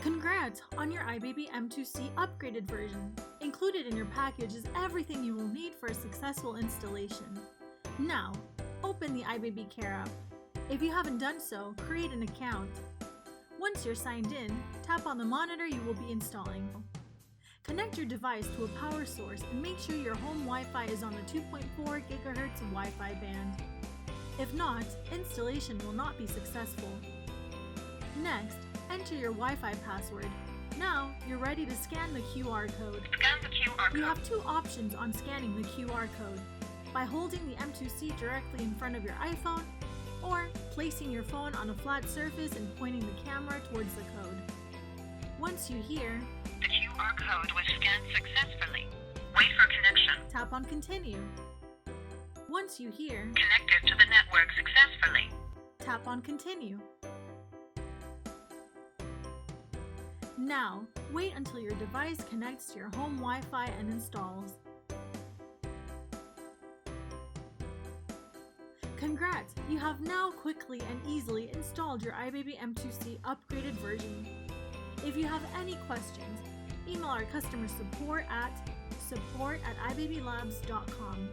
Congrats on your iBaby M2C upgraded version. Included in your package is everything you will need for a successful installation. Now, open the iBaby Care app. If you haven't done so, create an account. Once you're signed in, tap on the monitor you will be installing. Connect your device to a power source and make sure your home Wi-Fi is on the 2.4 GHz Wi-Fi band. If not, installation will not be successful. Next, enter your Wi-Fi password. Now, you're ready to scan the QR code. Scan the QR code. You have two options on scanning the QR code: by holding the M2C directly in front of your iPhone, or placing your phone on a flat surface and pointing the camera towards the code. Once you hear, "The QR code was scanned successfully. Wait for connection." tap on Continue. Once you hear, "Connected to the network successfully." tap on Continue. Now, wait until your device connects to your home Wi-Fi and installs. Congrats! You have now quickly and easily installed your iBaby M2C upgraded version. If you have any questions, email our customer support at support@ibabylabs.com.